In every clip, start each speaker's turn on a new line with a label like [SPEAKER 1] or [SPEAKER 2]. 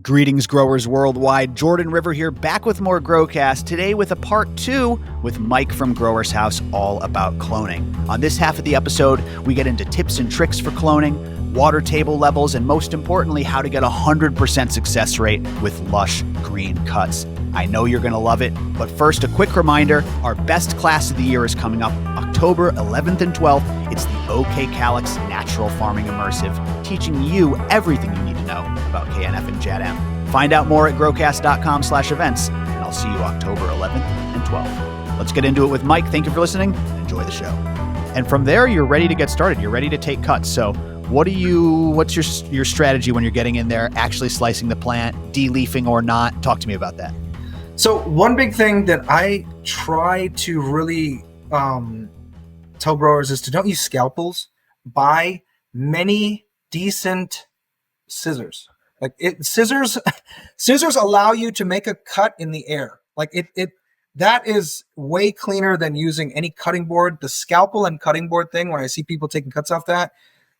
[SPEAKER 1] Greetings, growers worldwide. Jordan River here, back with more GroweCast, today with a part 2 with Mike from GrowersHouse, all about cloning. On this half of the episode, we get into tips and tricks for cloning, water table levels, and most importantly, how to get a 100% success rate with lush green cuts. I know you're going to love it, but first, a quick reminder, our best class of the year is coming up October 11th and 12th. It's the OK Calyx Natural Farming Immersive, teaching you everything you need to know about KNF and JADM. Find out more at growcast.com/events, and I'll see you October 11th and 12th. Let's get into it with Mike. Thank you for listening, and enjoy the show. And from there, you're ready to get started. You're ready to take cuts. So what's your strategy when you're getting in there, actually slicing the plant, de-leafing or not? Talk to me about that.
[SPEAKER 2] So one big thing that I try to really tell growers is to don't use scalpels. Buy many decent scissors. Scissors allow you to make a cut in the air. That is way cleaner than using any cutting board. The scalpel and cutting board thing, when I see people taking cuts off that,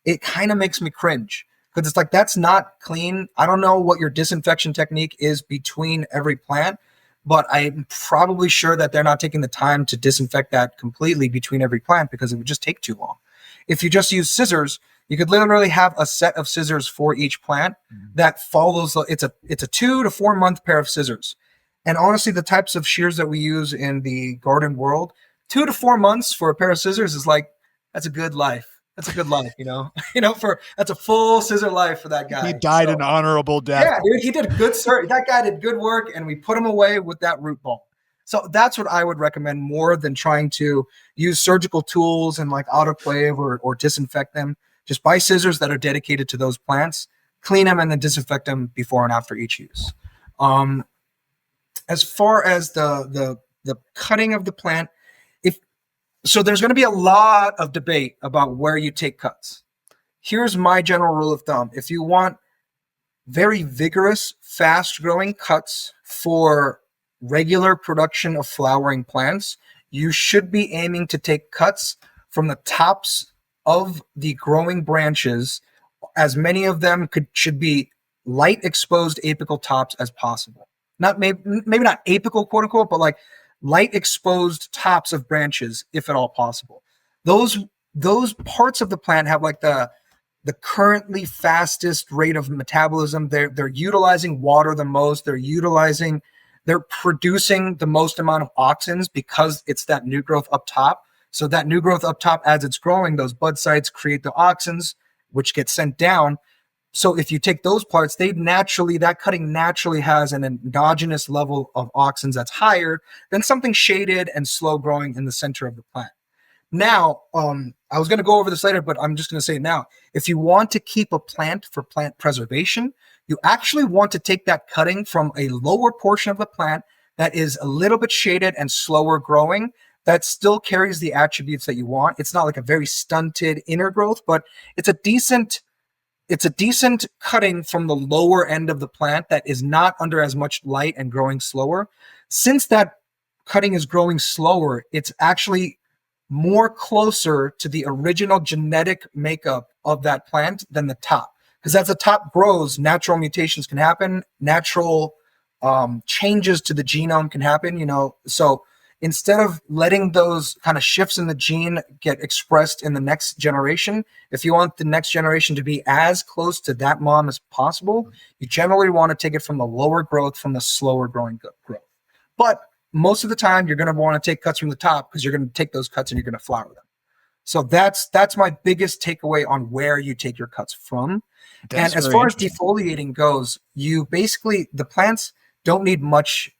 [SPEAKER 2] it kind of makes me cringe because it's like, that's not clean. I don't know what your disinfection technique is between every plant, but I'm probably sure that they're not taking the time to disinfect that completely between every plant because it would just take too long. If you just use scissors, you could literally have a set of scissors for each plant that follows. It's a 2 to 4 month pair of scissors. And honestly, the types of shears that we use in the garden world, 2 to 4 months for a pair of scissors is like, that's a good life. That's a good life, that's a full scissor life for that guy.
[SPEAKER 1] He died an honorable death.
[SPEAKER 2] Yeah, dude, he did good. That guy did good work, and we put him away with that root ball. So that's what I would recommend more than trying to use surgical tools and like autoclave or disinfect them. Just buy scissors that are dedicated to those plants, clean them, and then disinfect them before and after each use. As far as the cutting of the plant, so there's going to be a lot of debate about where you take cuts. Here's my general rule of thumb. If you want very vigorous, fast-growing cuts for regular production of flowering plants, you should be aiming to take cuts from the tops of the growing branches. As many of them should be light exposed apical tops as possible. Not maybe not apical, quote unquote, but like light exposed tops of branches, if at all possible. Those parts of the plant have like the currently fastest rate of metabolism. They're utilizing water the most. They're producing the most amount of auxins because it's that new growth up top. So that new growth up top, as it's growing, those bud sites create the auxins, which get sent down. So if you take those parts, that cutting naturally has an endogenous level of auxins that's higher than something shaded and slow growing in the center of the plant. Now, I was going to go over this later, but I'm just going to say it now. If you want to keep a plant for plant preservation, you actually want to take that cutting from a lower portion of the plant that is a little bit shaded and slower growing, that still carries the attributes that you want. It's not like a very stunted inner growth, but it's a decent cutting from the lower end of the plant that is not under as much light and growing slower. Since that cutting is growing slower, it's actually more closer to the original genetic makeup of that plant than the top. Because as the top grows, natural mutations can happen, natural changes to the genome can happen, So instead of letting those kind of shifts in the gene get expressed in the next generation, if you want the next generation to be as close to that mom as possible, you generally want to take it from the lower growth, from the slower growing growth. But most of the time, you're going to want to take cuts from the top because you're going to take those cuts and you're going to flower them. So that's my biggest takeaway on where you take your cuts from. And as far as defoliating goes, the plants don't need much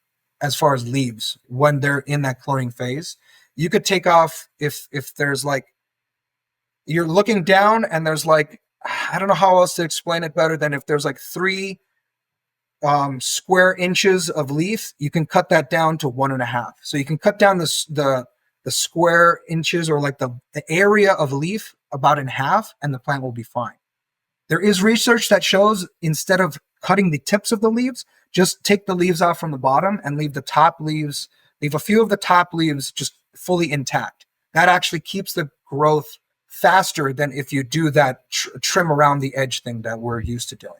[SPEAKER 2] as far as leaves when they're in that cloning phase. You could take off if there's like, you're looking down and there's like, I don't know how else to explain it better than if there's like 3 square inches of leaf, you can cut that down to 1.5. So you can cut down the square inches or like the area of leaf about in half, and the plant will be fine. There is research that shows instead of cutting the tips of the leaves, just take the leaves off from the bottom and leave a few of the top leaves just fully intact. That actually keeps the growth faster than if you do that trim around the edge thing that we're used to doing.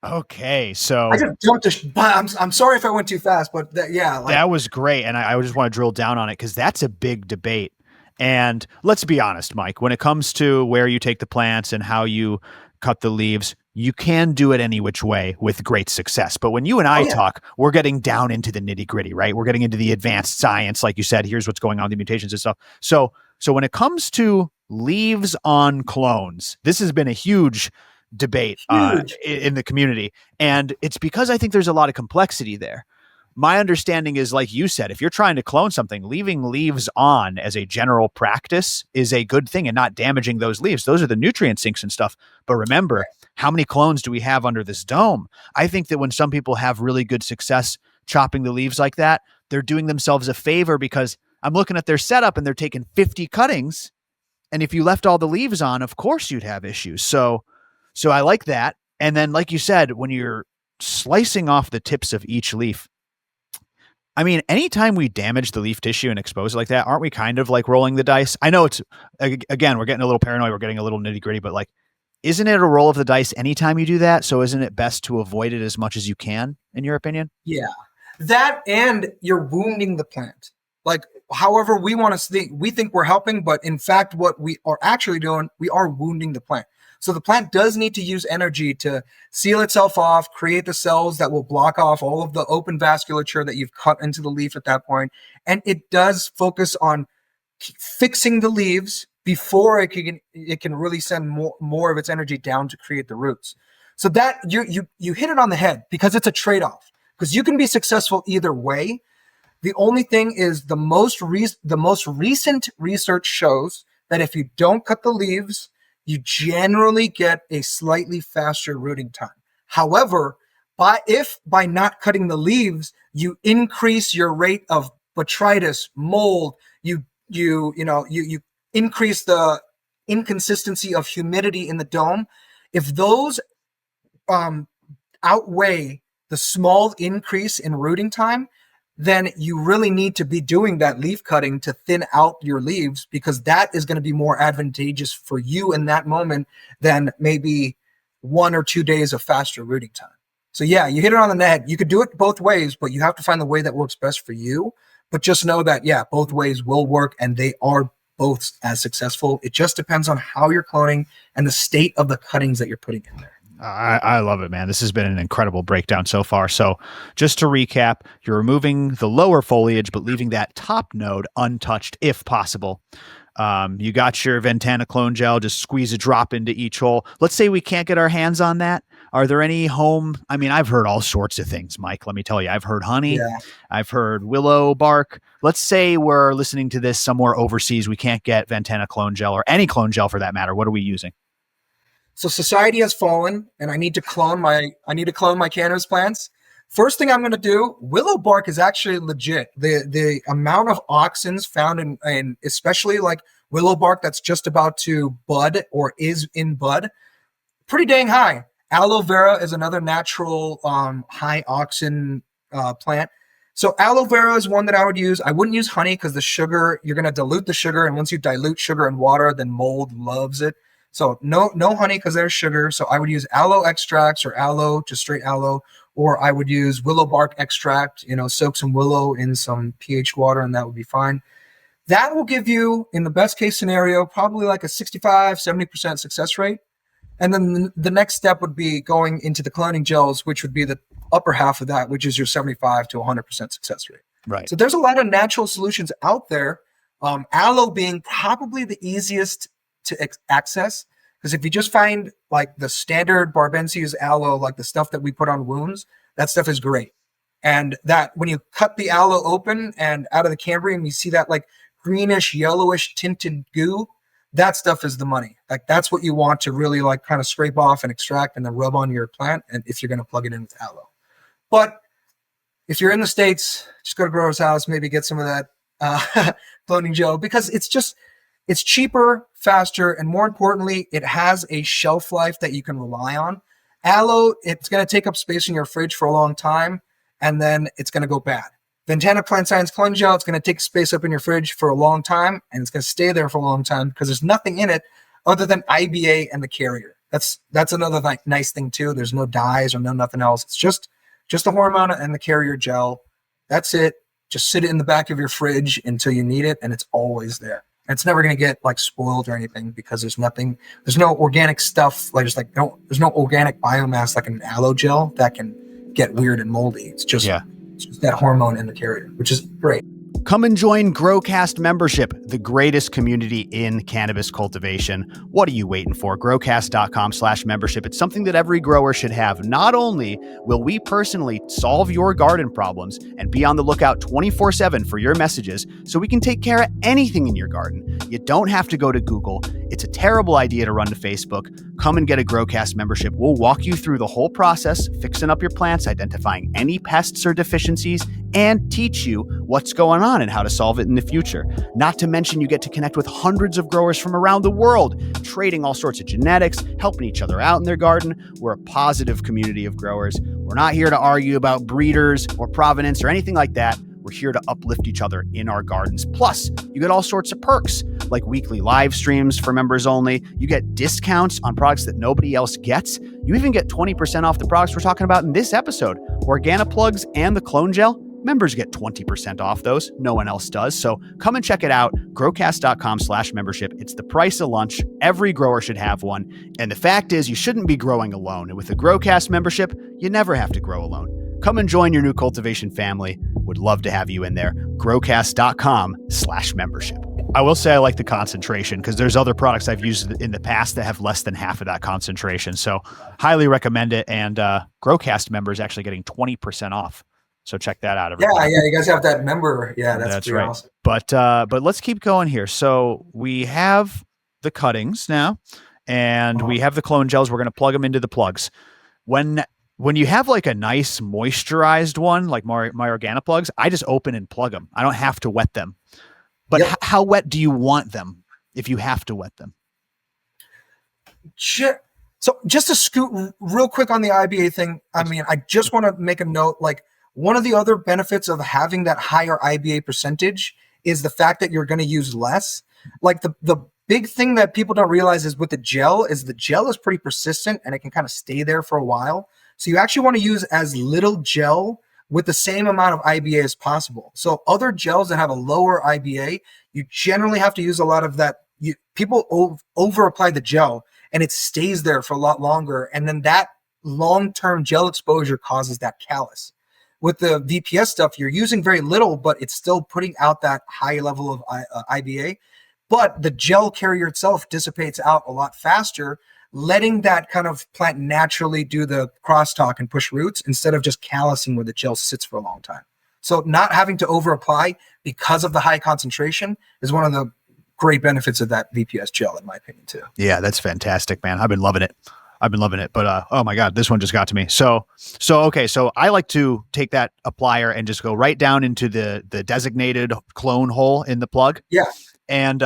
[SPEAKER 1] Okay,
[SPEAKER 2] I
[SPEAKER 1] so
[SPEAKER 2] just jumped but I'm sorry if I went too fast, but
[SPEAKER 1] that was great. And I just want to drill down on it because that's a big debate. And let's be honest, Mike, when it comes to where you take the plants and how you cut the leaves, you can do it any which way with great success. But when you and
[SPEAKER 2] oh
[SPEAKER 1] I
[SPEAKER 2] yeah,
[SPEAKER 1] talk, we're getting down into the nitty gritty, right? We're getting into the advanced science. Like you said, here's what's going on with the mutations and stuff. So when it comes to leaves on clones, this has been a huge debate
[SPEAKER 2] huge.
[SPEAKER 1] in the community. And it's because I think there's a lot of complexity there. My understanding is, like you said, if you're trying to clone something, leaving leaves on as a general practice is a good thing and not damaging those leaves. Those are the nutrient sinks and stuff. But remember, how many clones do we have under this dome? I think that when some people have really good success chopping the leaves like that, they're doing themselves a favor because I'm looking at their setup and they're taking 50 cuttings. And if you left all the leaves on, of course you'd have issues. So I like that. And then, like you said, when you're slicing off the tips of each leaf, I mean, anytime we damage the leaf tissue and expose it like that, aren't we kind of like rolling the dice? I know it's, again, we're getting a little paranoid. We're getting a little nitty gritty, but like, isn't it a roll of the dice anytime you do that? So isn't it best to avoid it as much as you can, in your opinion?
[SPEAKER 2] Yeah. That, and you're wounding the plant. Like, however we want to think, we think we're helping, but in fact, what we are actually doing, we are wounding the plant. So the plant does need to use energy to seal itself off, create the cells that will block off all of the open vasculature that you've cut into the leaf at that point. And it does focus on fixing the leaves before it can really send more of its energy down to create the roots. So that you hit it on the head, because it's a trade-off, because you can be successful either way. The only thing is the most recent research shows that if you don't cut the leaves, you generally get a slightly faster rooting time. However, by not cutting the leaves, you increase your rate of botrytis, mold, you increase the inconsistency of humidity in the dome. If those outweigh the small increase in rooting time, then you really need to be doing that leaf cutting to thin out your leaves, because that is going to be more advantageous for you in that moment than maybe 1 or 2 days of faster rooting time. So yeah, you hit it on the head. You could do it both ways, but you have to find the way that works best for you. But just know that, yeah, both ways will work and they are both as successful. It just depends on how you're cloning and the state of the cuttings that you're putting in there.
[SPEAKER 1] I love it, man. This has been an incredible breakdown so far. So just to recap, you're removing the lower foliage, but leaving that top node untouched if possible. You got your Ventana clone gel, just squeeze a drop into each hole. Let's say we can't get our hands on that. Are there any home? I mean, I've heard all sorts of things, Mike. Let me tell you, I've heard honey.
[SPEAKER 2] Yeah.
[SPEAKER 1] I've heard willow bark. Let's say we're listening to this somewhere overseas. We can't get Ventana clone gel or any clone gel for that matter. What are we using?
[SPEAKER 2] So society has fallen, and I need to clone my cannabis plants. First thing I'm going to do, willow bark is actually legit. The amount of auxins found in especially like willow bark that's just about to bud or is in bud, pretty dang high. Aloe vera is another natural high auxin plant. So aloe vera is one that I would use. I wouldn't use honey because the sugar, you're going to dilute the sugar, and once you dilute sugar and water, then mold loves it. So no honey because there's sugar. So I would use aloe extracts or aloe, just straight aloe, or I would use willow bark extract, soak some willow in some pH water, and that would be fine. That will give you, in the best case scenario, probably like a 65, 70% success rate. And then the next step would be going into the cloning gels, which would be the upper half of that, which is your 75 to 100% success rate.
[SPEAKER 1] Right.
[SPEAKER 2] So there's a lot of natural solutions out there. Aloe being probably the easiest to access, because if you just find like the standard Barbensia's aloe, like the stuff that we put on wounds, that stuff is great. And that when you cut the aloe open and out of the cambrium, you see that like greenish, yellowish tinted goo, that stuff is the money. Like that's what you want to really like kind of scrape off and extract and then rub on your plant. And if you're going to plug it in with aloe, but if you're in the States, just go to GrowersHouse, maybe get some of that cloning gel, because it's cheaper, faster, and more importantly, it has a shelf life that you can rely on. Aloe, it's going to take up space in your fridge for a long time, and then it's going to go bad. Ventana Plant Science Clone Gel, it's going to take space up in your fridge for a long time, and it's going to stay there for a long time because there's nothing in it other than IBA and the carrier. That's another nice thing too. There's no dyes or nothing else. It's just the hormone and the carrier gel. That's it. Just sit it in the back of your fridge until you need it, and it's always there. And it's never going to get like spoiled or anything because there's no organic stuff. There's no organic biomass like an aloe gel that can get weird and moldy. It's just that hormone in the carrier, which is great.
[SPEAKER 1] Come and join GrowCast membership, the greatest community in cannabis cultivation. What are you waiting for? Growcast.com/membership. It's something that every grower should have. Not only will we personally solve your garden problems and be on the lookout 24/7 for your messages so we can take care of anything in your garden. You don't have to go to Google. It's a terrible idea to run to Facebook. Come and get a GrowCast membership. We'll walk you through the whole process, fixing up your plants, identifying any pests or deficiencies, and teach you what's going on and how to solve it in the future. Not to mention, you get to connect with hundreds of growers from around the world, trading all sorts of genetics, helping each other out in their garden. We're a positive community of growers. We're not here to argue about breeders or provenance or anything like that. We're here to uplift each other in our gardens. Plus, you get all sorts of perks, like weekly live streams for members only. You get discounts on products that nobody else gets. You even get 20% off the products we're talking about in this episode. Organoplugs and the clone gel. Members get 20% off those. No one else does. So come and check it out. Growcast.com/membership. It's the price of lunch. Every grower should have one. And the fact is, you shouldn't be growing alone. And with a Growcast membership, you never have to grow alone. Come and join your new cultivation family. Would love to have you in there. Growcast.com/membership. I will say I like the concentration because there's other products I've used in the past that have less than half of that concentration. So highly recommend it. And Growcast members actually getting 20% off. So check that out. Everybody.
[SPEAKER 2] Yeah, you guys have that member. Yeah, that's
[SPEAKER 1] right.
[SPEAKER 2] Awesome.
[SPEAKER 1] But let's keep going here. So we have the cuttings now, and we have the clone gels. We're going to plug them into the plugs. When you have like a nice moisturized one, like my Organoplugs, I just open and plug them. I don't have to wet them. But how wet do you want them if you have to wet them?
[SPEAKER 2] So just to scoot real quick on the IBA thing. I mean, I just want to make a note, like, one of the other benefits of having that higher IBA percentage is the fact that you're going to use less. Like the big thing that people don't realize is with the gel is pretty persistent and it can kind of stay there for a while. So you actually want to use as little gel with the same amount of IBA as possible. So other gels that have a lower IBA, you generally have to use a lot of that. People over apply the gel and it stays there for a lot longer. And then that long-term gel exposure causes that callus. With the VPS stuff, you're using very little, but it's still putting out that high level of IBA. But the gel carrier itself dissipates out a lot faster, letting that kind of plant naturally do the crosstalk and push roots instead of just callusing where the gel sits for a long time. So not having to over apply because of the high concentration is one of the great benefits of that VPS gel, in my opinion, too.
[SPEAKER 1] Yeah, that's fantastic, man. I've been loving it. But oh my God, this one just got to me. So I like to take that applier and just go right down into the designated clone hole in the plug.
[SPEAKER 2] Yeah.
[SPEAKER 1] And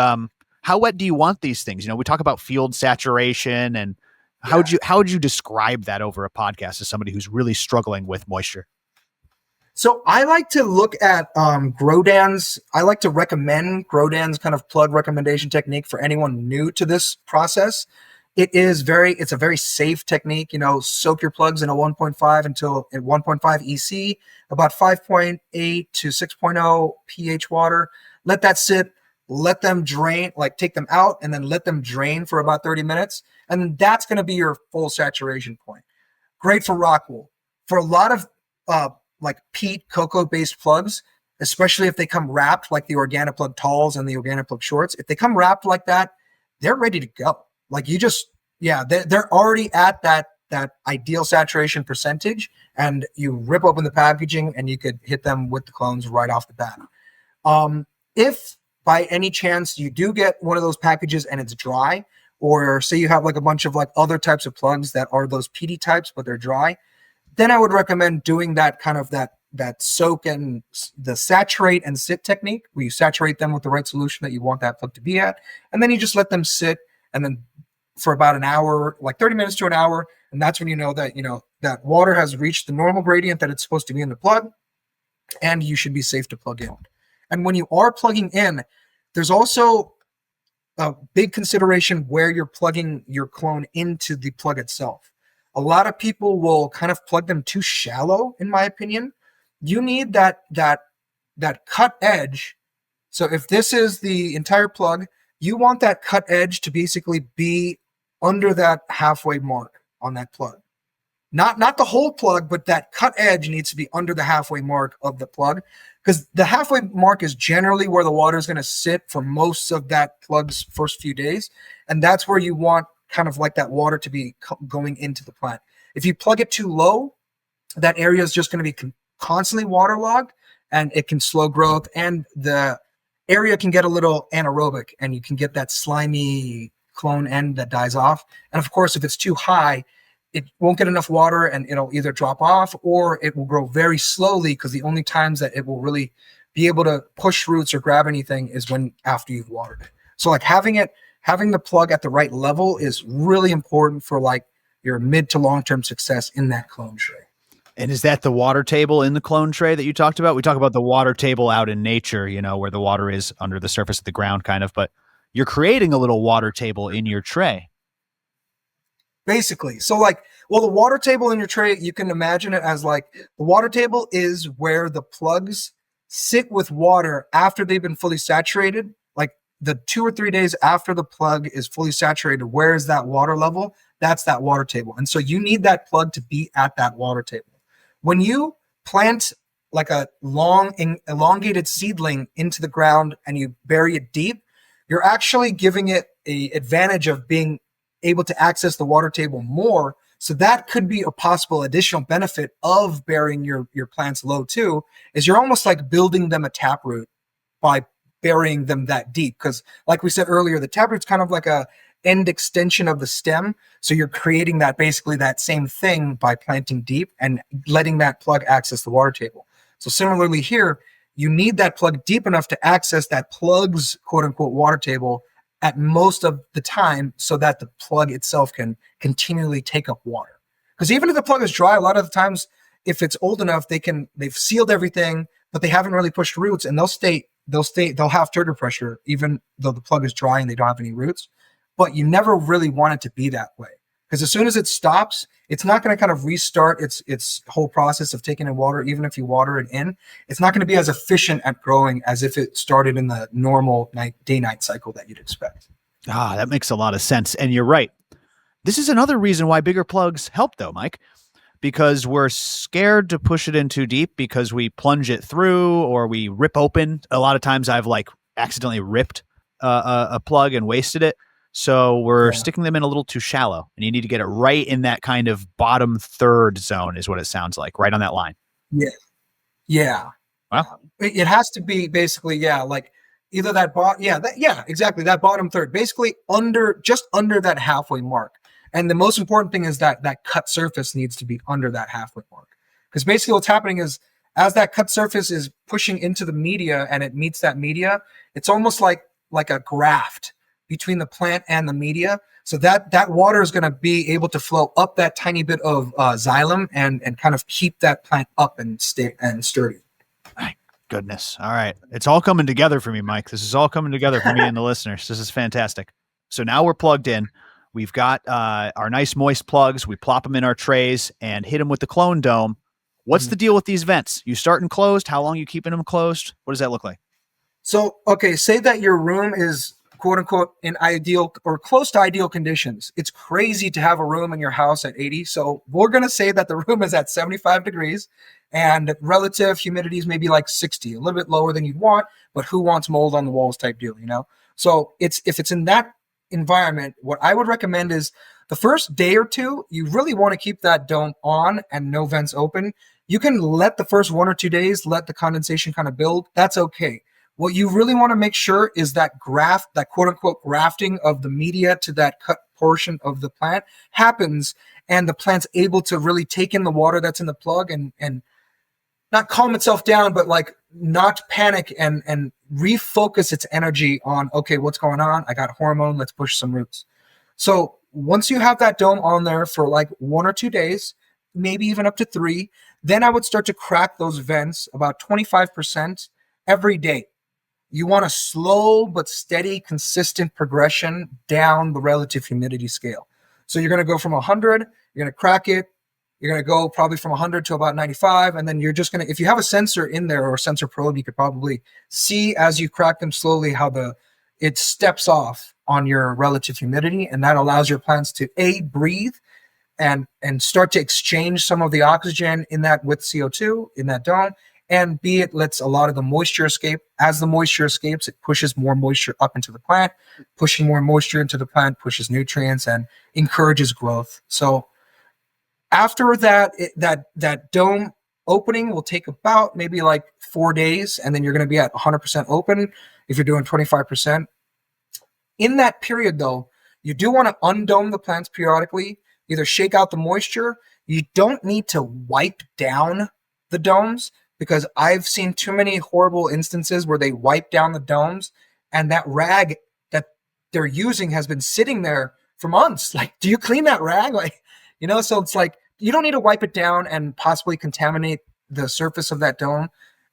[SPEAKER 1] how wet do you want these things? You know, we talk about field saturation, and how would you describe that over a podcast as somebody who's really struggling with moisture?
[SPEAKER 2] So I like to look at Grodan's. I like to recommend Grodan's kind of plug recommendation technique for anyone new to this process. It's a very safe technique. You know, soak your plugs in a 1.5 until 1.5 EC, about 5.8 to 6.0 pH water. Let that sit, let them drain, like take them out and then let them drain for about 30 minutes. And then that's going to be your full saturation point. Great for rock wool. For a lot of like peat, cocoa-based plugs, especially if they come wrapped like the Organoplug Talls and the Organoplug Shorts, if they come wrapped like that, they're ready to go. Like they're already at that ideal saturation percentage, and you rip open the packaging and you could hit them with the clones right off the bat. If by any chance you do get one of those packages and it's dry, or say you have like a bunch of like other types of plugs that are those PD types, but they're dry, then I would recommend doing that kind of that soak and the saturate and sit technique, where you saturate them with the right solution that you want that plug to be at. And then you just let them sit, and then for about an hour, like 30 minutes to an hour. And that's when you know that water has reached the normal gradient that it's supposed to be in the plug, and you should be safe to plug in. And when you are plugging in, there's also a big consideration where you're plugging your clone into the plug itself. A lot of people will kind of plug them too shallow, in my opinion. You need that cut edge. So if this is the entire plug, you want that cut edge to basically be under that halfway mark on that plug. Not the whole plug, but that cut edge needs to be under the halfway mark of the plug, because the halfway mark is generally where the water is going to sit for most of that plug's first few days. And that's where you want kind of like that water to be going into the plant. If you plug it too low, that area is just going to be constantly waterlogged, and it can slow growth, and the area can get a little anaerobic, and you can get that slimy clone end that dies off. And of course, if it's too high, it won't get enough water, and it'll either drop off or it will grow very slowly, because the only times that it will really be able to push roots or grab anything is when after you've watered it. So like having the plug at the right level is really important for like your mid to long-term success in that clone tray.
[SPEAKER 1] And is that the water table in the clone tray that you talked about? We talk about the water table out in nature, where the water is under the surface of the ground kind of, but you're creating a little water table in your tray.
[SPEAKER 2] Basically. So like, well, the water table in your tray, you can imagine it as like, the water table is where the plugs sit with water after they've been fully saturated. Like the 2 or 3 days after the plug is fully saturated, where is that water level? That's that water table. And so you need that plug to be at that water table. When you plant like a long elongated seedling into the ground and you bury it deep, you're actually giving it an advantage of being able to access the water table more. So that could be a possible additional benefit of burying your plants low too, is you're almost like building them a taproot by burying them that deep. Because like we said earlier, the taproot's kind of like a end extension of the stem. So you're creating that basically that same thing by planting deep and letting that plug access the water table. So similarly here, you need that plug deep enough to access that plug's quote unquote water table at most of the time, so that the plug itself can continually take up water. Because even if the plug is dry, a lot of the times, if it's old enough, they've sealed everything, but they haven't really pushed roots, and they'll have turgor pressure even though the plug is dry and they don't have any roots. But you never really want it to be that way, because as soon as it stops, it's not going to kind of restart its whole process of taking in water. Even if you water it in, it's not going to be as efficient at growing as if it started in the normal day-night cycle that you'd expect.
[SPEAKER 1] That makes a lot of sense. And you're right. This is another reason why bigger plugs help though, Mike, because we're scared to push it in too deep because we plunge it through or we rip open. A lot of times I've like accidentally ripped a plug and wasted it. So we're sticking them in a little too shallow, and you need to get it right in that kind of bottom third zone is what it sounds like, right on that line.
[SPEAKER 2] Yeah. Yeah.
[SPEAKER 1] Wow.
[SPEAKER 2] It has to be basically, like either that exactly. That bottom third, basically just under that halfway mark. And the most important thing is that cut surface needs to be under that halfway mark. Because basically what's happening is as that cut surface is pushing into the media and it meets that media, it's almost like a graft between the plant and the media. So that water is going to be able to flow up that tiny bit of xylem and kind of keep that plant up and sturdy.
[SPEAKER 1] My goodness. All right. It's all coming together for me, Mike. This is all coming together for me and the listeners. This is fantastic. So now we're plugged in. We've got our nice moist plugs. We plop them in our trays and hit them with the clone dome. What's the deal with these vents? You starting closed? How long are you keeping them closed? What does that look like?
[SPEAKER 2] So, okay, say that your room is quote unquote in ideal or close to ideal conditions. It's crazy to have a room in your house at 80. So we're going to say that the room is at 75 degrees and relative humidity is maybe like 60, a little bit lower than you'd want, but who wants mold on the walls type deal, So if it's in that environment, what I would recommend is the first day or two, you really want to keep that dome on and no vents open. You can let the first 1 or 2 days, let the condensation kind of build. That's okay. What you really want to make sure is that that quote unquote grafting of the media to that cut portion of the plant happens, and the plant's able to really take in the water that's in the plug and not calm itself down, but like not panic and refocus its energy on, okay, what's going on? I got hormone, let's push some roots. So once you have that dome on there for like 1 or 2 days, maybe even up to 3, then I would start to crack those vents about 25% every day. You want a slow but steady, consistent progression down the relative humidity scale. So you're going to go from 100, you're going to crack it, you're going to go probably from 100 to about 95, and then you're just going to, if you have a sensor in there or a sensor probe, you could probably see as you crack them slowly how it steps off on your relative humidity, and that allows your plants to breathe and start to exchange some of the oxygen in that with CO2 in that dome, and B, it lets a lot of the moisture escape. As the moisture escapes, it pushes more moisture up into the plant. Pushing more moisture into the plant pushes nutrients and encourages growth. So after that, that dome opening will take about maybe like 4 days, and then you're going to be at 100% open if you're doing 25%. In that period, though, you do want to undome the plants periodically, either shake out the moisture. You don't need to wipe down the domes, because I've seen too many horrible instances where they wipe down the domes and that rag that they're using has been sitting there for months. Like, do you clean that rag? Like, so it's like, you don't need to wipe it down and possibly contaminate the surface of that dome.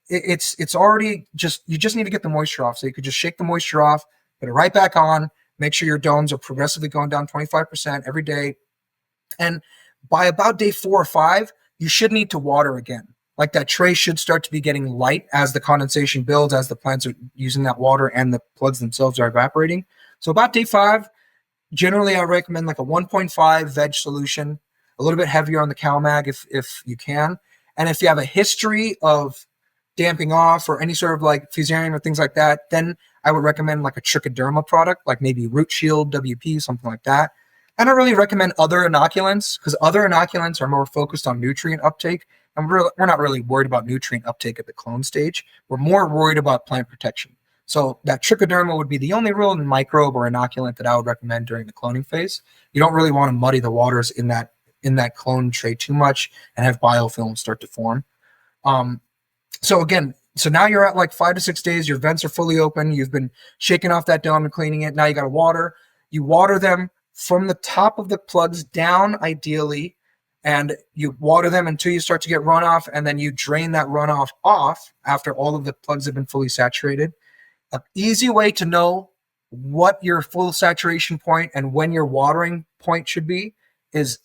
[SPEAKER 2] It's already you just need to get the moisture off. So you could just shake the moisture off, put it right back on, make sure your domes are progressively going down 25% every day. And by about day 4 or 5, you should need to water again. Like, that tray should start to be getting light as the condensation builds, as the plants are using that water and the plugs themselves are evaporating. So about day 5, generally I recommend like a 1.5 veg solution, a little bit heavier on the CalMag if you can. And if you have a history of damping off or any sort of like fusarium or things like that, then I would recommend like a trichoderma product, like maybe Root Shield, WP, something like that. I don't really recommend other inoculants, because other inoculants are more focused on nutrient uptake. And we're not really worried about nutrient uptake at the clone stage. We're more worried about plant protection. So that trichoderma would be the only real microbe or inoculant that I would recommend during the cloning phase. You don't really want to muddy the waters in that clone tray too much and have biofilm start to form. So now you're at like 5 to 6 days. Your vents are fully open. You've been shaking off that dome and cleaning it. Now you got to water. You water them from the top of the plugs down, ideally, and you water them until you start to get runoff, and then you drain that runoff off after all of the plugs have been fully saturated. An easy way to know what your full saturation point and when your watering point should be is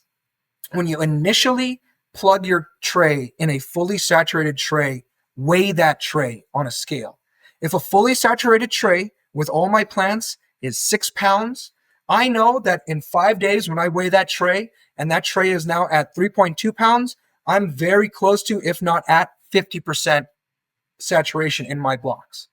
[SPEAKER 2] when you initially plug your tray in a fully saturated tray, weigh that tray on a scale. If a fully saturated tray with all my plants is 6 pounds, I know that in 5 days when I weigh that tray and that tray is now at 3.2 pounds, I'm very close to, if not at 50% saturation in my blocks.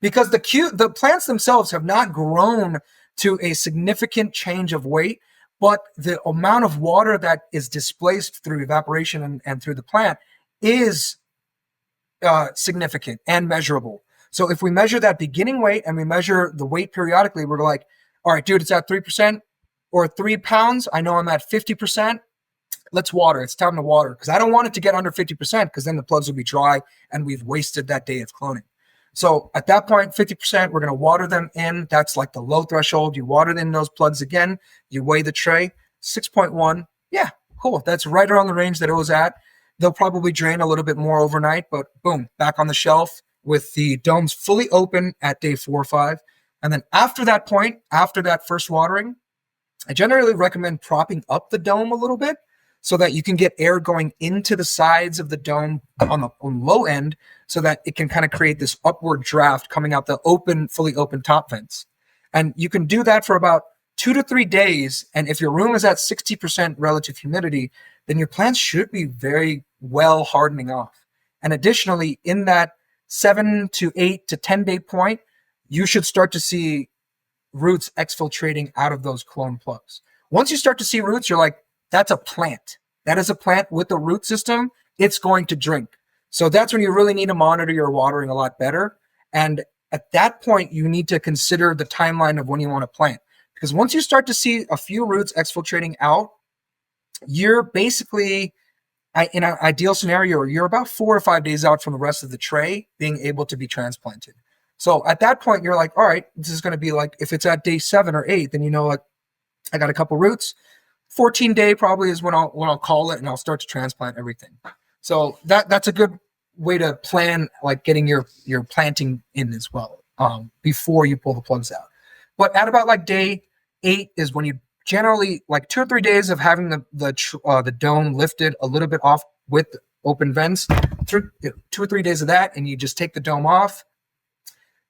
[SPEAKER 2] Because the plants themselves have not grown to a significant change of weight, but the amount of water that is displaced through evaporation and through the plant is significant and measurable. So if we measure that beginning weight and we measure the weight periodically, we're like, all right, dude, it's at 3% or 3 pounds. I know I'm at 50%. Let's water. It's time to water, because I don't want it to get under 50%, because then the plugs will be dry and we've wasted that day of cloning. So at that point, 50%, we're going to water them in. That's like the low threshold. You water in those plugs again. You weigh the tray, 6.1. Yeah, cool. That's right around the range that it was at. They'll probably drain a little bit more overnight, but boom, back on the shelf with the domes fully open at day 4 or 5. And then after that point, after that first watering, I generally recommend propping up the dome a little bit so that you can get air going into the sides of the dome on the low end, so that it can kind of create this upward draft coming out the fully open top vents. And you can do that for about 2 to 3 days. And if your room is at 60% relative humidity, then your plants should be very well hardening off. And additionally, in that 7 to 8 to 10 day point, you should start to see roots exfiltrating out of those clone plugs. Once you start to see roots, you're like, that's a plant. That is a plant with a root system. It's going to drink. So that's when you really need to monitor your watering a lot better. And at that point, you need to consider the timeline of when you want to plant. Because once you start to see a few roots exfiltrating out, you're basically, in an ideal scenario, you're about 4 or 5 days out from the rest of the tray being able to be transplanted. So at that point, you're like, all right, this is going to be like, if it's at day 7 or 8, then you know, like, I got a couple roots. 14 day probably is when I'll call it, and I'll start to transplant everything. So that's a good way to plan, like, getting your planting in as well. before you pull the plugs out. But at about like day 8 is when you generally, like 2 or 3 days of having the dome lifted a little bit off with open vents, 2 or 3 days of that, and you just take the dome off.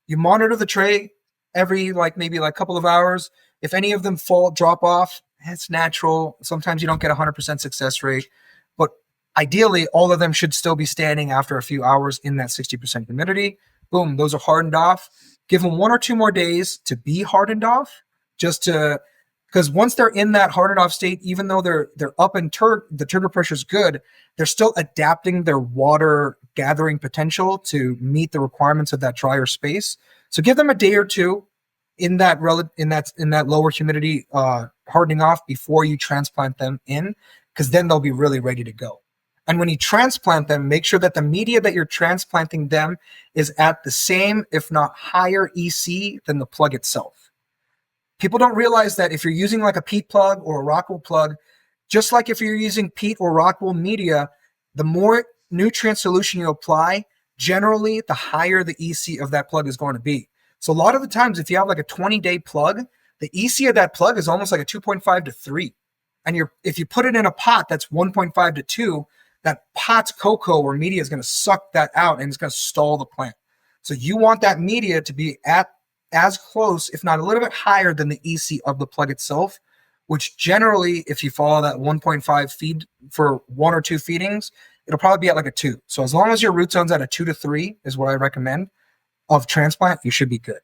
[SPEAKER 2] You monitor the tray every maybe a couple of hours. If any of them drop off, it's natural. Sometimes you don't get 100% success rate, but ideally all of them should still be standing after a few hours in that 60% humidity. Boom, those are hardened off. Give them 1 or 2 more days to be hardened off, because once they're in that hardened off state, even though they're up and the turbo pressure is good, they're still adapting their water gathering potential to meet the requirements of that drier space. So give them a day or two in that lower humidity hardening off before you transplant them in, because then they'll be really ready to go. And when you transplant them, make sure that the media that you're transplanting them is at the same, if not higher EC than the plug itself. People don't realize that if you're using like a peat plug or a rock wool plug, just like if you're using peat or rock wool media, the more nutrient solution you apply, generally the higher the EC of that plug is going to be. So a lot of the times, if you have like a 20-day plug, the EC of that plug is almost like a 2.5 to 3. And if you put it in a pot that's 1.5 to 2, that pot's cocoa or media is going to suck that out and it's going to stall the plant. So you want that media to be at as close, if not a little bit higher than the EC of the plug itself, which generally, if you follow that 1.5 feed for 1 or 2 feedings, it'll probably be at like a 2. So as long as your root zone's at a 2 to 3 is what I recommend of transplant, you should be good.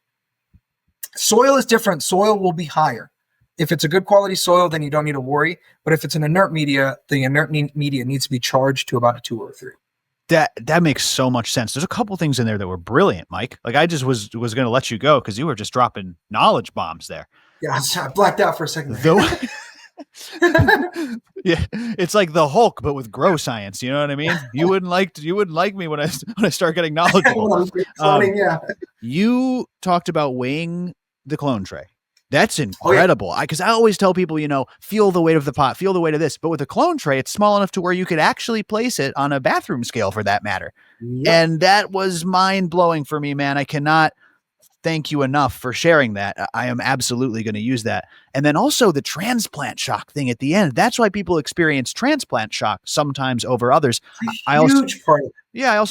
[SPEAKER 2] Soil is different. Soil will be higher. If it's a good quality soil, then you don't need to worry. But if it's an inert media, the inert media needs to be charged to about a 2 or a 3.
[SPEAKER 1] That makes so much sense. There's a couple things in there that were brilliant, Mike. Like I just was going to let you go because you were just dropping knowledge bombs there.
[SPEAKER 2] Yeah, I blacked out for a second.
[SPEAKER 1] Yeah, it's like the Hulk, but with grow science. You know what I mean? You wouldn't like me when I start getting knowledgeable.
[SPEAKER 2] Yeah.
[SPEAKER 1] You talked about weighing the clone tray. That's incredible. Because I always tell people, feel the weight of the pot, feel the weight of this. But with a clone tray, it's small enough to where you could actually place it on a bathroom scale for that matter. Yep. And that was mind blowing for me, man. I cannot thank you enough for sharing that. I am absolutely going to use that. And then also the transplant shock thing at the end. That's why people experience transplant shock sometimes over others.
[SPEAKER 2] I also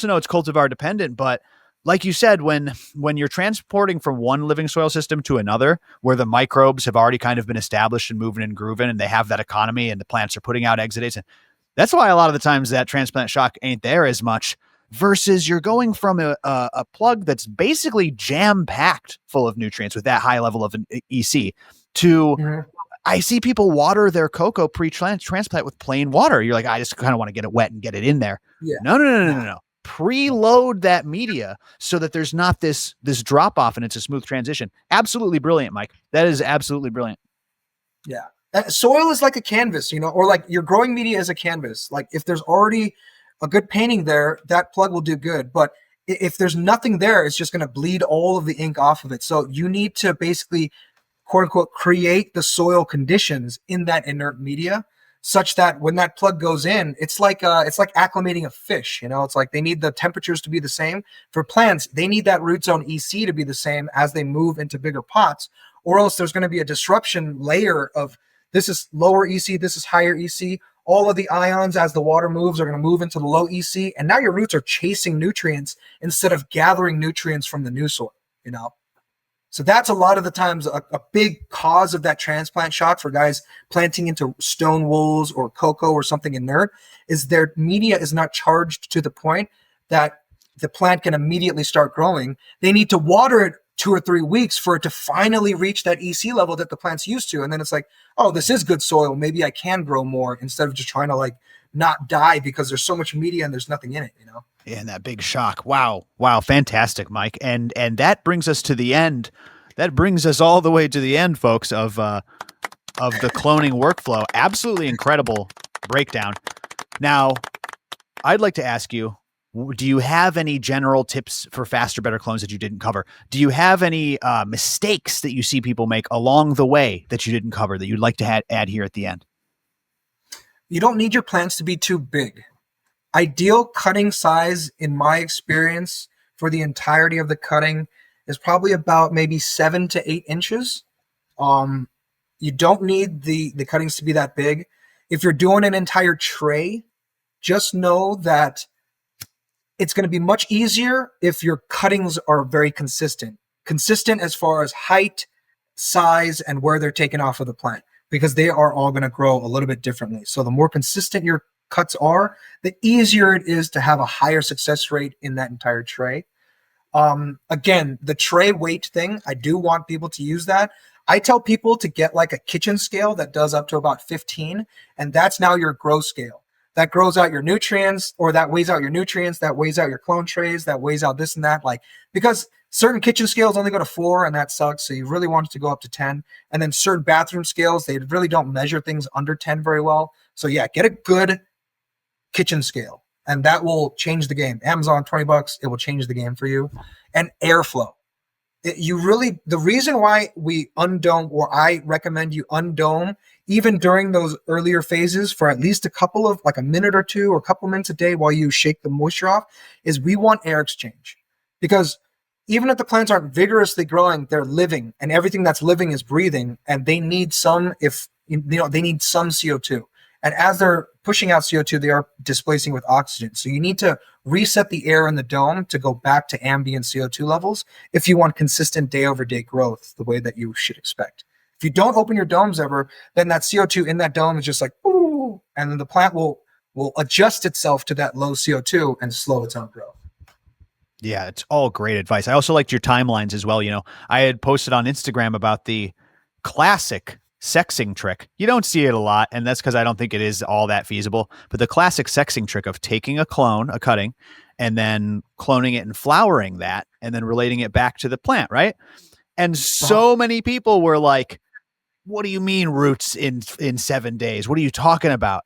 [SPEAKER 1] know it's cultivar dependent, but like you said, when you're transporting from one living soil system to another, where the microbes have already kind of been established and moving and grooving, and they have that economy, and the plants are putting out exudates, and that's why a lot of the times that transplant shock ain't there as much. Versus you're going from a plug that's basically jam packed full of nutrients with that high level of an EC to. I see people water their cocoa pre-transplant with plain water. You're like, I just kind of want to get it wet and get it in there.
[SPEAKER 2] Yeah.
[SPEAKER 1] No. Preload that media so that there's not this drop off and it's a smooth transition. Absolutely brilliant, Mike. That is absolutely brilliant.
[SPEAKER 2] Yeah. Soil is like a canvas, or like your growing media is a canvas. Like if there's already a good painting there, that plug will do good. But if there's nothing there, it's just going to bleed all of the ink off of it. So you need to basically, quote unquote, create the soil conditions in that inert media, such that when that plug goes in, it's like acclimating a fish. It's like they need the temperatures to be the same. For plants, they need that root zone EC to be the same as they move into bigger pots, or else there's going to be a disruption layer of this is lower EC, this is higher EC. All of the ions as the water moves are going to move into the low EC, and now your roots are chasing nutrients instead of gathering nutrients from the new soil. So that's a lot of the times a big cause of that transplant shock for guys planting into stone wools or cocoa or something inert is their media is not charged to the point that the plant can immediately start growing. They need to water it 2 or 3 weeks for it to finally reach that EC level that the plant's used to. And then it's like, oh, this is good soil. Maybe I can grow more instead of just trying to not die because there's so much media and there's nothing in it,
[SPEAKER 1] Yeah, and that big shock. Wow. Fantastic, Mike. And that brings us to the end. That brings us all the way to the end, folks, of the cloning workflow. Absolutely incredible breakdown. Now, I'd like to ask you, do you have any general tips for faster, better clones that you didn't cover? Do you have any mistakes that you see people make along the way that you didn't cover that you'd like to add here at the end?
[SPEAKER 2] You don't need your plants to be too big. Ideal cutting size, in my experience, for the entirety of the cutting is probably about maybe 7 to 8 inches. You don't need the cuttings to be that big. If you're doing an entire tray, just know that it's going to be much easier if your cuttings are very consistent. Consistent as far as height, size, and where they're taken off of the plant, because they are all going to grow a little bit differently. So the more consistent your cuts are, the easier it is to have a higher success rate in that entire tray. Again, the tray weight thing, I do want people to use that. I tell people to get like a kitchen scale that does up to about 15, and that's now your grow scale. That grows out your nutrients, or that weighs out your nutrients, that weighs out your clone trays, that weighs out this and that. Like, because certain kitchen scales only go to 4, and that sucks. So you really want it to go up to 10. And then certain bathroom scales, they really don't measure things under 10 very well. So yeah, get a good kitchen scale, and that will change the game. Amazon, $20, it will change the game for you. And airflow. The reason why we undome, or I recommend you undome, even during those earlier phases for at least a minute or two or a couple minutes a day while you shake the moisture off, is we want air exchange. Because even if the plants aren't vigorously growing, they're living, and everything that's living is breathing, and they need some CO2. And as they're pushing out CO2, they are displacing with oxygen. So you need to reset the air in the dome to go back to ambient CO2 levels if you want consistent day-over-day growth the way that you should expect. If you don't open your domes ever, then that CO2 in that dome is just like, ooh, and then the plant will adjust itself to that low CO2 and slow its own growth.
[SPEAKER 1] Yeah, it's all great advice. I also liked your timelines as well. You know, I had posted on Instagram about the classic sexing trick. You don't see it a lot, and that's because I don't think it is all that feasible. But the classic sexing trick of taking a cutting, and then cloning it and flowering that, and then relating it back to the plant, right? And so many people were like, what do you mean roots in 7 days? What are you talking about?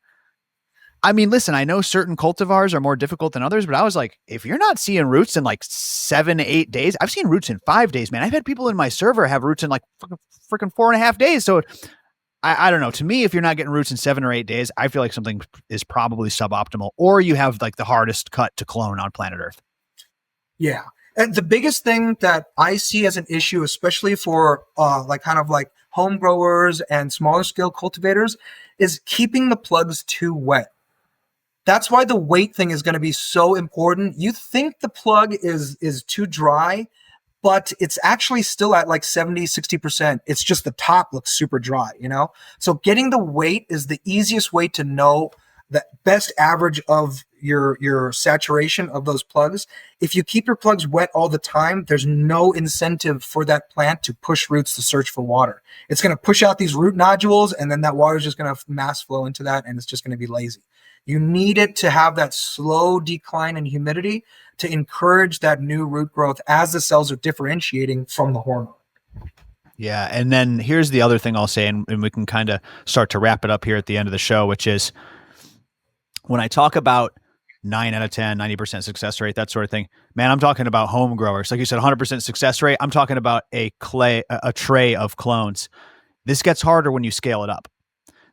[SPEAKER 1] I mean, listen, I know certain cultivars are more difficult than others, but I was like, if you're not seeing roots in like 7 to 8 days, I've seen roots in 5 days, man. I've had people in my server have roots in like freaking 4.5 days. So I don't know. To me, if you're not getting roots in 7 or 8 days, I feel like something is probably suboptimal, or you have like the hardest cut to clone on planet Earth.
[SPEAKER 2] Yeah. And the biggest thing that I see as an issue, especially for home growers and smaller scale cultivators, is keeping the plugs too wet. That's why the weight thing is going to be so important. You think the plug is too dry, but it's actually still at like 70, 60%. It's just the top looks super dry, you know? So getting the weight is the easiest way to know the best average of your saturation of those plugs. If you keep your plugs wet all the time, there's no incentive for that plant to push roots to search for water. It's going to push out these root nodules, and then that water is just going to mass flow into that, and it's just going to be lazy. You need it to have that slow decline in humidity to encourage that new root growth as the cells are differentiating from the hormone.
[SPEAKER 1] Yeah. And then here's the other thing I'll say, and we can kind of start to wrap it up here at the end of the show, which is when I talk about 9 out of 10, 90% success rate, that sort of thing, man, I'm talking about home growers. Like you said, 100% success rate. I'm talking about a tray of clones. This gets harder when you scale it up.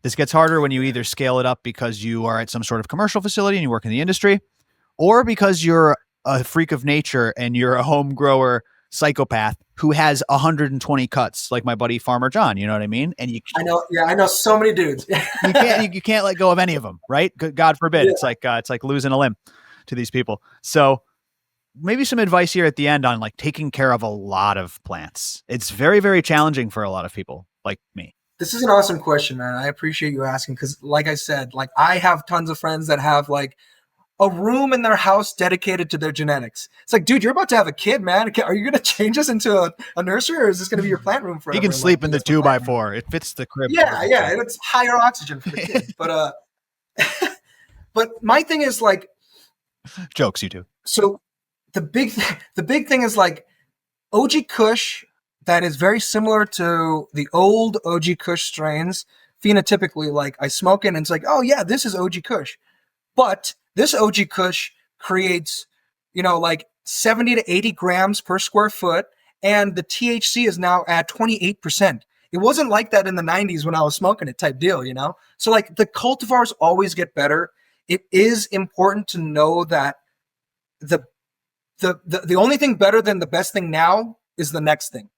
[SPEAKER 1] This gets harder when you either scale it up because you are at some sort of commercial facility and you work in the industry, or because you're a freak of nature and you're a home grower psychopath who has 120 cuts, like my buddy Farmer John. You know what I mean? And
[SPEAKER 2] I know so many dudes.
[SPEAKER 1] you can't let go of any of them, right? God forbid. Yeah. It's like losing a limb to these people. So maybe some advice here at the end on like taking care of a lot of plants. It's very, very challenging for a lot of people like me.
[SPEAKER 2] This is an awesome question, man. I appreciate you asking, because like I said, like I have tons of friends that have like a room in their house dedicated to their genetics. It's like, dude, you're about to have a kid, man. Are you going to change this into a nursery, or is this going to be your plant room forever?
[SPEAKER 1] You can sleep in the 2x4. It fits the crib.
[SPEAKER 2] Yeah. And it's higher oxygen for the kid. But but my thing is like,
[SPEAKER 1] jokes, you do.
[SPEAKER 2] So the big thing is like OG Kush, that is very similar to the old OG Kush strains. Phenotypically, like I smoke it and it's like, oh yeah, this is OG Kush. But this OG Kush creates, like 70 to 80 grams per square foot. And the THC is now at 28%. It wasn't like that in the 90s when I was smoking it type deal, So like the cultivars always get better. It is important to know that the only thing better than the best thing now is the next thing.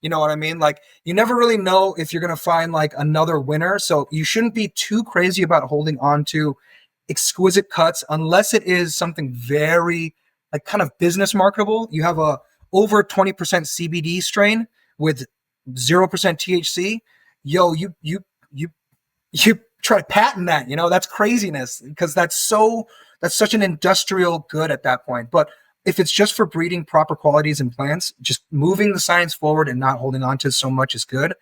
[SPEAKER 2] You know what I mean? Like, you never really know if you're going to find like another winner. So you shouldn't be too crazy about holding on to exquisite cuts unless it is something very like kind of business marketable. You have a over 20% CBD strain with 0% THC. Yo, you try to patent that, that's craziness, because that's such an industrial good at that point. But if it's just for breeding proper qualities in plants, just moving the science forward and not holding on to so much is good.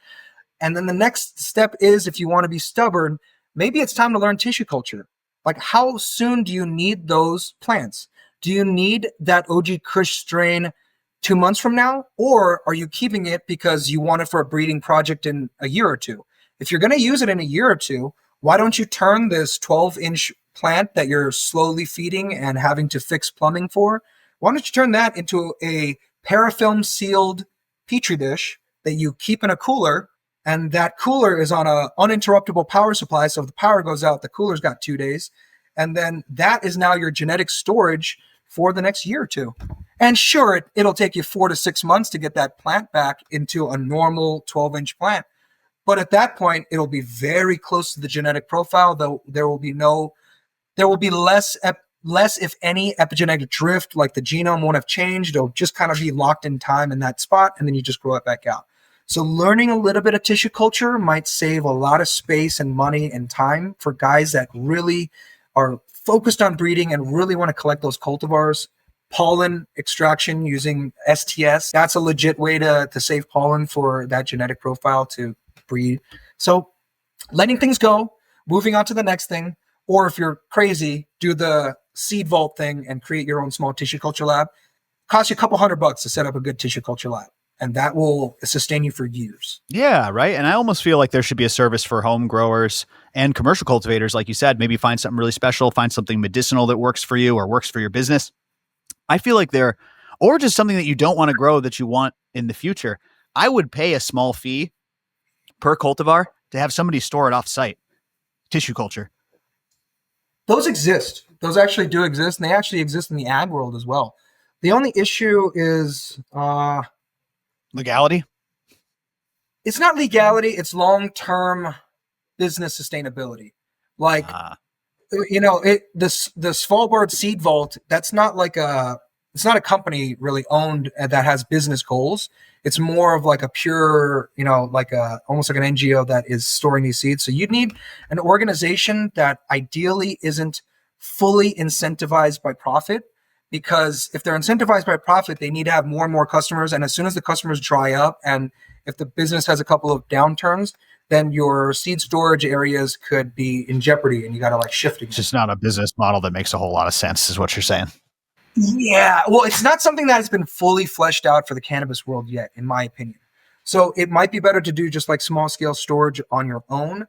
[SPEAKER 2] And then the next step is, if you want to be stubborn, maybe it's time to learn tissue culture. Like, how soon do you need those plants? Do you need that OG Kush strain 2 months from now? Or are you keeping it because you want it for a breeding project in a year or two? If you're going to use it in a year or two, why don't you turn this 12-inch plant that you're slowly feeding and having to fix plumbing for? Why don't you turn that into a parafilm sealed petri dish that you keep in a cooler, and that cooler is on a uninterruptible power supply. So if the power goes out, the cooler's got 2 days. And then that is now your genetic storage for the next year or two. And sure, it'll take you 4 to 6 months to get that plant back into a normal 12-inch plant. But at that point, it'll be very close to the genetic profile, though there will be less, if any, epigenetic drift. Like, the genome won't have changed. It'll just kind of be locked in time in that spot, and then you just grow it back out. So learning a little bit of tissue culture might save a lot of space and money and time for guys that really are focused on breeding and really want to collect those cultivars. Pollen extraction using STS, that's a legit way to save pollen for that genetic profile to breed. So letting things go, moving on to the next thing, or if you're crazy, do the seed vault thing and create your own small tissue culture lab. Costs you a couple $100 to set up a good tissue culture lab, and that will sustain you for years.
[SPEAKER 1] Yeah, right. And I almost feel like there should be a service for home growers and commercial cultivators. Like you said, maybe find something really special, find something medicinal that works for you or works for your business. I feel like or just something that you don't want to grow that you want in the future. I would pay a small fee per cultivar to have somebody store it off site. Tissue culture.
[SPEAKER 2] Those exist. Those actually do exist, and they actually exist in the ag world as well. The only issue is
[SPEAKER 1] legality.
[SPEAKER 2] It's not legality. It's long-term business sustainability. Like, the Svalbard Seed Vault, that's not like it's not a company really owned that has business goals. It's more of like a pure, almost like an NGO that is storing these seeds. So you'd need an organization that ideally isn't fully incentivized by profit, because if they're incentivized by profit, they need to have more and more customers. And as soon as the customers dry up, and if the business has a couple of downturns, then your seed storage areas could be in jeopardy, and you got to shift again.
[SPEAKER 1] It's just not a business model that makes a whole lot of sense, is what you're saying.
[SPEAKER 2] Yeah, well, it's not something that has been fully fleshed out for the cannabis world yet, in my opinion. So it might be better to do just like small scale storage on your own,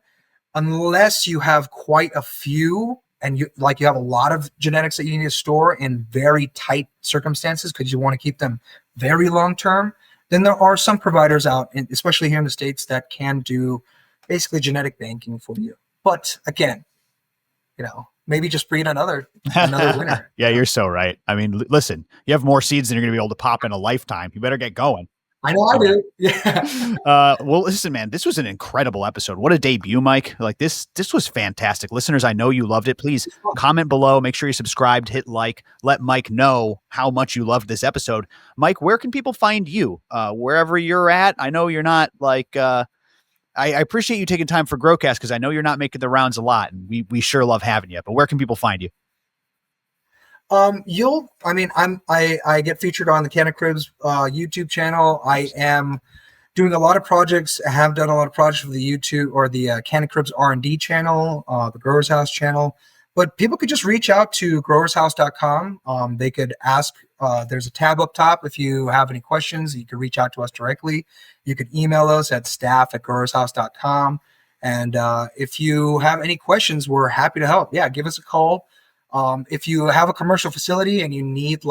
[SPEAKER 2] unless you have quite a few and you have a lot of genetics that you need to store in very tight circumstances because you want to keep them very long term. Then there are some providers out, especially here in the States, that can do basically genetic banking for you. But again, maybe just breed another winner.
[SPEAKER 1] Yeah, you're so right. I mean, listen, you have more seeds than you're going to be able to pop in a lifetime. You better get going.
[SPEAKER 2] I know I do. Yeah.
[SPEAKER 1] Well, listen, man, this was an incredible episode. What a debut, Mike. Like this was fantastic. Listeners, I know you loved it. Please comment below. Make sure you subscribed, hit like, let Mike know how much you loved this episode. Mike, where can people find you? Wherever you're at. I know you're not I appreciate you taking time for GroweCast, because I know you're not making the rounds a lot, and we sure love having you. But where can people find you?
[SPEAKER 2] I get featured on the Canna Cribs YouTube channel. I am doing a lot of projects. I have done a lot of projects for the YouTube or the Canna Cribs R&D channel, the Growers House channel. But people could just reach out to growershouse.com. They could ask. There's a tab up top. If you have any questions, you can reach out to us directly. You could email us at staff@growershouse.com. And if you have any questions, we're happy to help. Yeah, give us a call. If you have a commercial facility and you need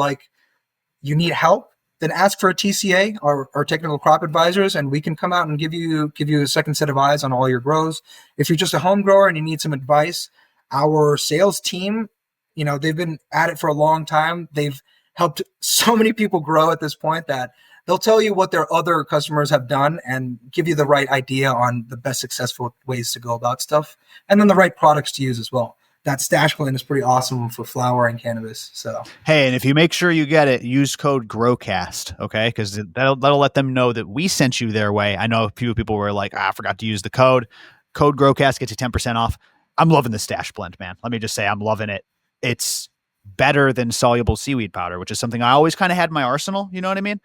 [SPEAKER 2] help, then ask for a TCA or technical crop advisors, and we can come out and give you a second set of eyes on all your grows. If you're just a home grower and you need some advice, our sales team, they've been at it for a long time. They've helped so many people grow at this point that they'll tell you what their other customers have done and give you the right idea on the best successful ways to go about stuff, and then the right products to use as well. That stash blend is pretty awesome for flower and cannabis. So
[SPEAKER 1] hey, and if you make sure you get it, use code GROWCAST, okay? Because that'll let them know that we sent you their way. I know a few people were like, I forgot to use the code. Code GROWCAST gets you 10% off. I'm loving the stash blend, man. Let me just say I'm loving it. It's better than soluble seaweed powder, which is something I always kind of had in my arsenal. You know what I mean?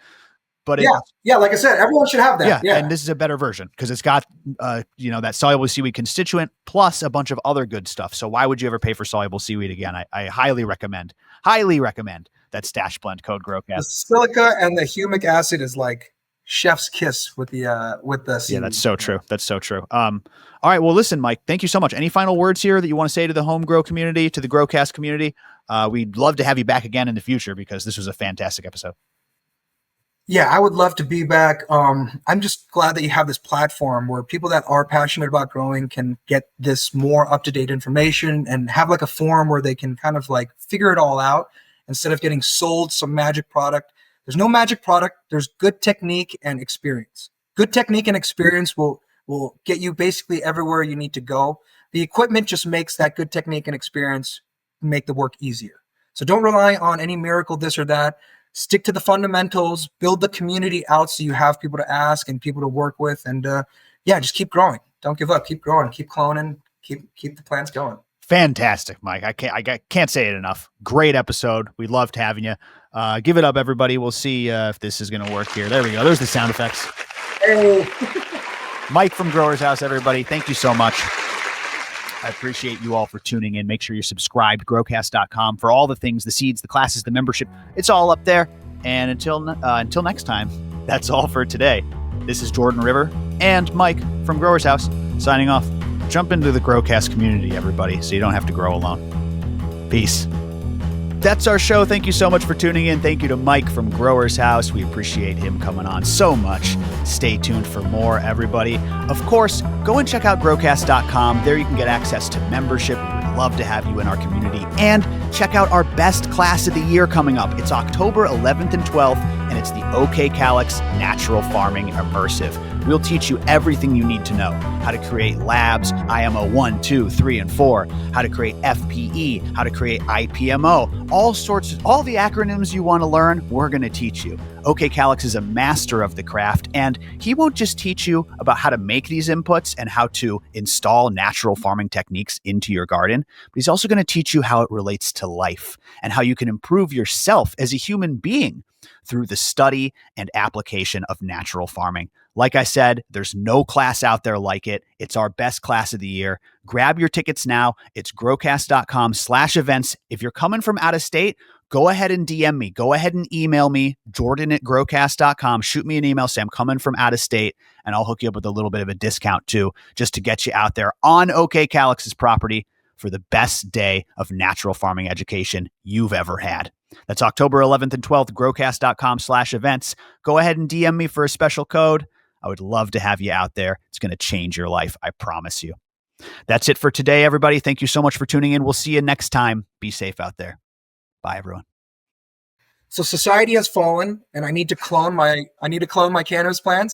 [SPEAKER 1] But
[SPEAKER 2] yeah, like I said, everyone should have that.
[SPEAKER 1] Yeah, and this is a better version because it's got that soluble seaweed constituent plus a bunch of other good stuff. So why would you ever pay for soluble seaweed again? I highly recommend that stash blend, code GROWCAST.
[SPEAKER 2] The silica and the humic acid is like chef's kiss with the seaweed.
[SPEAKER 1] Yeah, that's so true. That's so true. All right, well, listen, Mike, thank you so much. Any final words here that you want to say to the home grow community, to the GrowCast community? We'd love to have you back again in the future because this was a fantastic episode.
[SPEAKER 2] Yeah, I would love to be back. I'm just glad that you have this platform where people that are passionate about growing can get this more up-to-date information and have like a forum where they can kind of like figure it all out instead of getting sold some magic product. There's no magic product. There's good technique and experience. Good technique and experience will get you basically everywhere you need to go. The equipment just makes that good technique and experience make the work easier. So don't rely on any miracle this or that. Stick to the fundamentals, build the community out so you have people to ask and people to work with. And just keep growing. Don't give up. Keep growing. Keep cloning. Keep the plants going.
[SPEAKER 1] Fantastic, Mike. I can't say it enough. Great episode. We loved having you. Give it up, everybody. We'll see if this is going to work here. There we go. There's the sound effects.
[SPEAKER 2] Hey.
[SPEAKER 1] Mike from GrowersHouse, everybody. Thank you so much. I appreciate you all for tuning in. Make sure you're subscribed, growcast.com, for all the things, the seeds, the classes, the membership. It's all up there. And until next time, that's all for today. This is Jordan River and Mike from GrowersHouse signing off. Jump into the GrowCast community, everybody, so you don't have to grow alone. Peace. That's our show. Thank you so much for tuning in. Thank you to Mike from GrowersHouse. We appreciate him coming on so much. Stay tuned for more, everybody. Of course, go and check out growcast.com. There you can get access to membership. We would love to have you in our community. And check out our best class of the year coming up. It's October 11th and 12th, and it's the OK Calyx Natural Farming Immersive. We'll teach you everything you need to know. How to create labs, IMO 1, 2, 3, and 4. How to create FPE. How to create IPMO. All the acronyms you want to learn, we're going to teach you. OK Calyx is a master of the craft, and he won't just teach you about how to make these inputs and how to install natural farming techniques into your garden, but he's also going to teach you how it relates to life and how you can improve yourself as a human being through the study and application of natural farming. Like I said, there's no class out there like it. It's our best class of the year. Grab your tickets now. It's growcast.com/events. If you're coming from out of state, go ahead and DM me. Go ahead and email me, jordan@growcast.com. Shoot me an email, say I'm coming from out of state, and I'll hook you up with a little bit of a discount too, just to get you out there on OK Calyx's property for the best day of natural farming education you've ever had. That's October 11th and 12th, growcast.com/events. Go ahead and DM me for a special code. I would love to have you out there. It's going to change your life. I promise you. That's it for today, everybody. Thank you so much for tuning in. We'll see you next time. Be safe out there. Bye, everyone.
[SPEAKER 2] So society has fallen, and I need to clone my cannabis plants.